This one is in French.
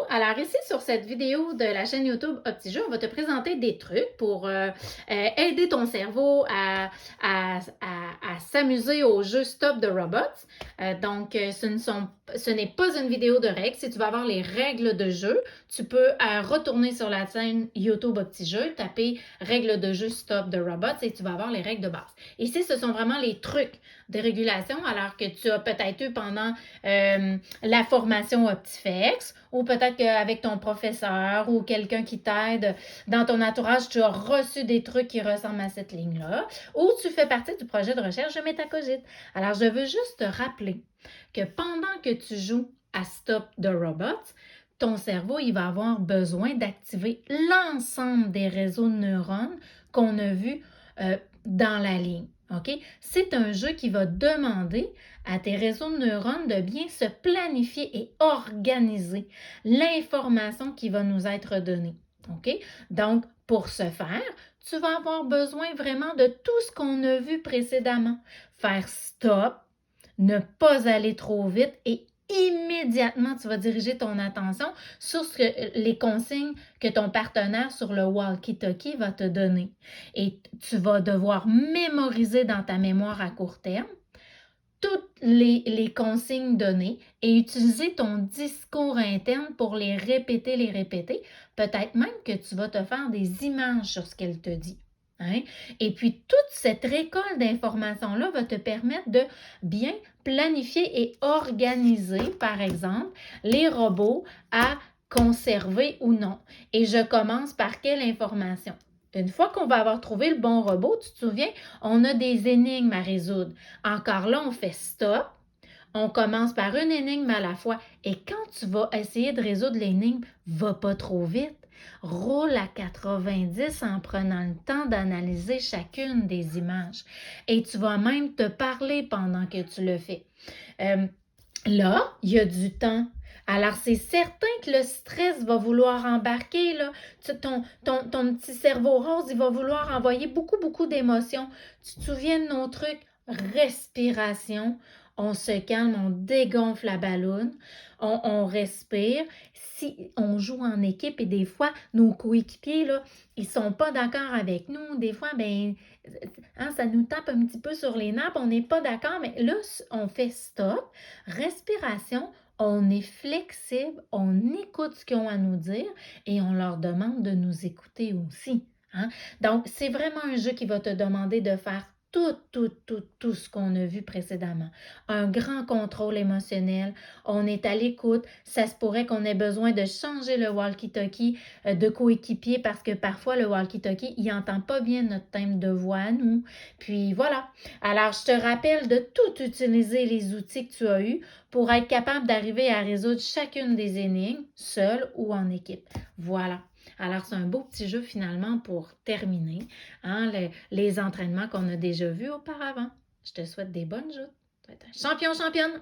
alors ici sur cette vidéo de la chaîne YouTube Optijeux, on va te présenter des trucs pour aider ton cerveau à s'amuser au jeu Stop the Robots. Ce n'est pas une vidéo de règles. Si tu vas avoir les règles de jeu, tu peux retourner sur la chaîne YouTube Optijeux, taper règles de jeu Stop the Robots et tu vas avoir les règles de base. Ici, ce sont vraiment les trucs de régulation alors que tu as peut-être eu pendant la formation Optifex ou peut-être qu'avec ton professeur ou quelqu'un qui t'aide dans ton entourage, tu as reçu des trucs qui ressemblent à cette ligne-là ou tu fais partie du projet de recherche de Métacogite. Alors, je veux juste te rappeler que pendant que tu joues à Stop the Robots, ton cerveau, il va avoir besoin d'activer l'ensemble des réseaux de neurones qu'on a vus dans la ligne. OK? C'est un jeu qui va demander à tes réseaux de neurones de bien se planifier et organiser l'information qui va nous être donnée. OK? Donc, pour ce faire, tu vas avoir besoin vraiment de tout ce qu'on a vu précédemment. Faire stop, ne pas aller trop vite et immédiatement, tu vas diriger ton attention sur les consignes que ton partenaire sur le walkie-talkie va te donner. Et tu vas devoir mémoriser dans ta mémoire à court terme toutes les consignes données et utiliser ton discours interne pour les répéter. Peut-être même que tu vas te faire des images sur ce qu'elle te dit. Hein? Et puis, toute cette récolte d'informations-là va te permettre de bien planifier et organiser, par exemple, les robots à conserver ou non. Et je commence par quelle information? Une fois qu'on va avoir trouvé le bon robot, tu te souviens, on a des énigmes à résoudre. Encore là, on fait stop. On commence par une énigme à la fois. Et quand tu vas essayer de résoudre l'énigme, va pas trop vite. Roule à 90 en prenant le temps d'analyser chacune des images. Et tu vas même te parler pendant que tu le fais. Là, il y a du temps. Alors, c'est certain que le stress va vouloir embarquer, là. Ton petit cerveau rose, il va vouloir envoyer beaucoup d'émotions. Tu te souviens de nos trucs? Respiration. On se calme, on dégonfle la balloune, on respire. Si on joue en équipe et des fois, nos coéquipiers, là, ils sont pas d'accord avec nous. Des fois, ça nous tape un petit peu sur les nerfs, on n'est pas d'accord, mais là, on fait stop, respiration, on est flexible, on écoute ce qu'ils ont à nous dire et on leur demande de nous écouter aussi. Hein? Donc, c'est vraiment un jeu qui va te demander de faire tout ce qu'on a vu précédemment. Un grand contrôle émotionnel, on est à l'écoute, ça se pourrait qu'on ait besoin de changer le walkie-talkie de coéquipier parce que parfois le walkie-talkie, il n'entend pas bien notre thème de voix à nous. Puis voilà. Alors, je te rappelle de tout utiliser les outils que tu as eus pour être capable d'arriver à résoudre chacune des énigmes, seule ou en équipe. Voilà. Alors, c'est un beau petit jeu finalement pour terminer les entraînements qu'on a déjà vus auparavant. Je te souhaite des bonnes joutes. Tu vas être un champion, championne!